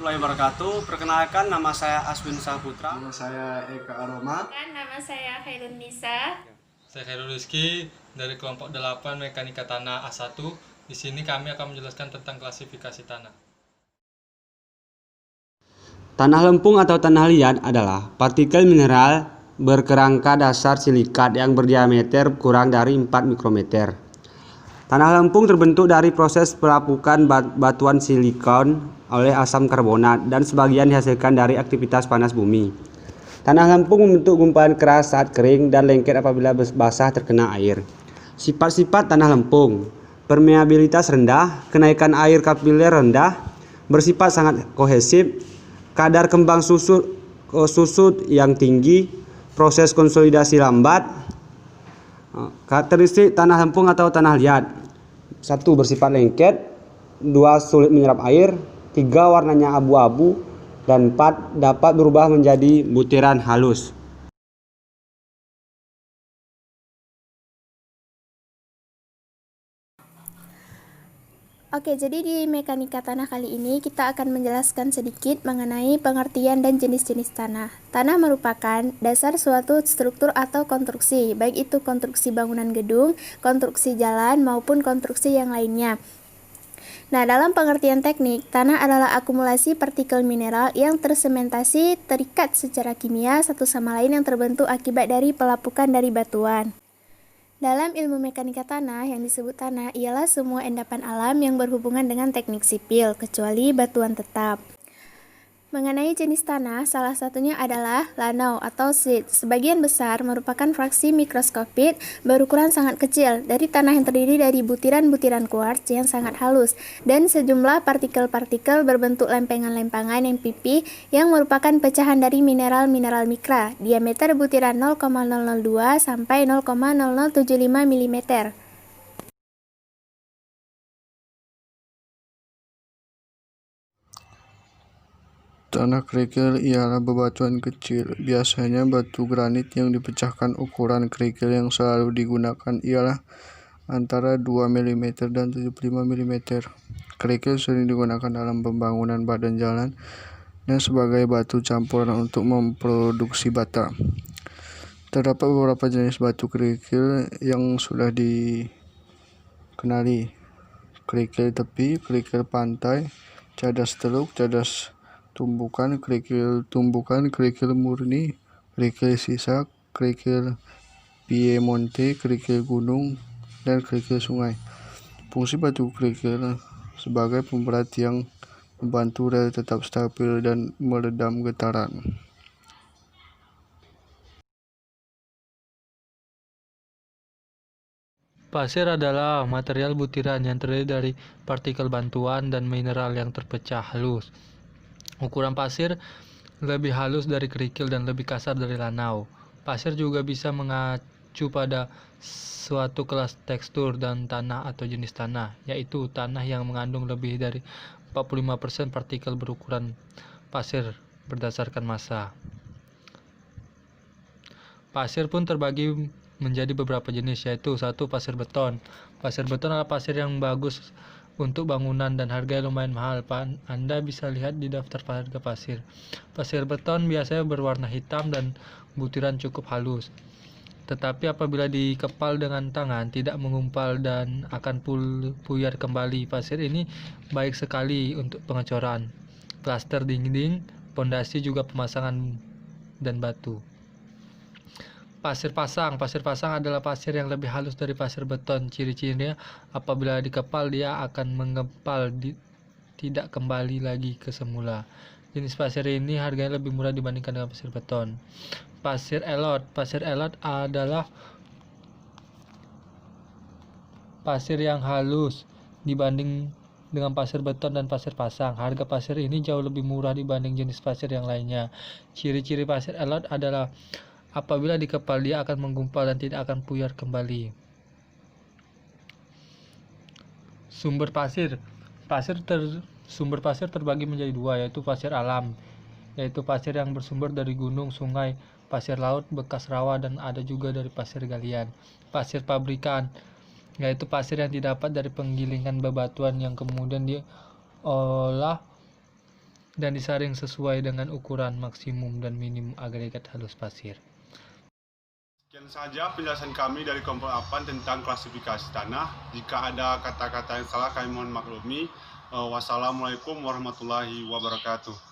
Warahmatullahi wabarakatuh. Perkenalkan, nama saya Aswin Saputra. Nama saya Eka Aroma. Nama saya Khairun Nisa. Saya Khairul Rizky dari kelompok 8 Mekanika Tanah A1. Di sini kami akan menjelaskan tentang klasifikasi tanah. Tanah lempung atau tanah liat adalah partikel mineral berkerangka dasar silikat yang berdiameter kurang dari 4 mikrometer. Tanah lempung terbentuk dari proses pelapukan batuan silikon oleh asam karbonat dan sebagian dihasilkan dari aktivitas panas bumi. Tanah lempung membentuk gumpalan keras saat kering dan lengket apabila basah terkena air. Sifat-sifat tanah lempung: permeabilitas rendah, kenaikan air kapiler rendah, bersifat sangat kohesif, kadar kembang susut yang tinggi, proses konsolidasi lambat. Karakteristik tanah lempung atau tanah liat: 1. Bersifat lengket, 2. Sulit menyerap air, 3. Warnanya abu-abu, dan 4. Dapat berubah menjadi butiran halus. Oke, jadi di mekanika tanah kali ini kita akan menjelaskan sedikit mengenai pengertian dan jenis-jenis tanah. Tanah merupakan dasar suatu struktur atau konstruksi, baik itu konstruksi bangunan gedung, konstruksi jalan, maupun konstruksi yang lainnya. Nah, dalam pengertian teknik, tanah adalah akumulasi partikel mineral yang tersementasi, terikat secara kimia satu sama lain yang terbentuk akibat dari pelapukan dari batuan. Dalam ilmu mekanika tanah, yang disebut tanah ialah semua endapan alam yang berhubungan dengan teknik sipil, kecuali batuan tetap. Mengenai jenis tanah, salah satunya adalah lanau atau sit. Sebagian besar merupakan fraksi mikroskopik berukuran sangat kecil dari tanah yang terdiri dari butiran-butiran kuarts yang sangat halus dan sejumlah partikel-partikel berbentuk lempengan-lempengan yang pipih yang merupakan pecahan dari mineral-mineral mikra. Diameter butiran 0,002 sampai 0,0075 mm. Tanah kerikil ialah bebatuan kecil. Biasanya batu granit yang dipecahkan. Ukuran kerikil yang selalu digunakan ialah antara 2 mm dan 75 mm. Kerikil sering digunakan dalam pembangunan badan jalan dan sebagai batu campuran untuk memproduksi bata. Terdapat beberapa jenis batu kerikil yang sudah dikenali: kerikil tepi, kerikil pantai, cadas teluk, cadas tumbukan, kerikil murni, kerikil sisa, kerikil piemonte, kerikil gunung, dan kerikil sungai. Fungsi batu kerikil sebagai pemberat yang membantu rel tetap stabil dan meredam getaran. Pasir adalah material butiran yang terdiri dari partikel bantuan dan mineral yang terpecah halus. Ukuran pasir lebih halus dari kerikil dan lebih kasar dari lanau. Pasir juga bisa mengacu pada suatu kelas tekstur dan tanah atau jenis tanah, yaitu tanah yang mengandung lebih dari 45% partikel berukuran pasir berdasarkan massa. Pasir pun terbagi menjadi beberapa jenis, yaitu 1. Pasir beton. Pasir beton adalah pasir yang bagus untuk bangunan dan harganya lumayan mahal. Anda bisa lihat di daftar harga pasir. Pasir beton biasanya berwarna hitam dan butiran cukup halus. Tetapi apabila dikepal dengan tangan tidak mengumpal dan akan puyar kembali. Pasir ini baik sekali untuk pengecoran, plaster dinding, pondasi, juga pemasangan dan batu. Pasir pasang. Pasir pasang adalah pasir yang lebih halus dari pasir beton. Ciri-cirinya apabila dikepal dia akan mengempal, tidak kembali lagi ke semula. Jenis pasir ini harganya lebih murah dibandingkan dengan pasir beton. Pasir elot. Pasir elot adalah pasir yang halus dibanding dengan pasir beton dan pasir pasang. Harga pasir ini jauh lebih murah dibanding jenis pasir yang lainnya. Ciri-ciri pasir elot adalah apabila dikepal dia akan menggumpal dan tidak akan puyar kembali. Sumber pasir. Sumber pasir terbagi menjadi dua, yaitu pasir alam, yaitu pasir yang bersumber dari gunung, sungai, pasir laut, bekas rawa, dan ada juga dari pasir galian. Pasir pabrikan, yaitu pasir yang didapat dari penggilingan bebatuan yang kemudian diolah dan disaring sesuai dengan ukuran maksimum dan minimum agregat halus pasir. Sekian saja penjelasan kami dari kelompok APAN tentang klasifikasi tanah. Jika ada kata-kata yang salah kami mohon maklumi. Wassalamualaikum warahmatullahi wabarakatuh.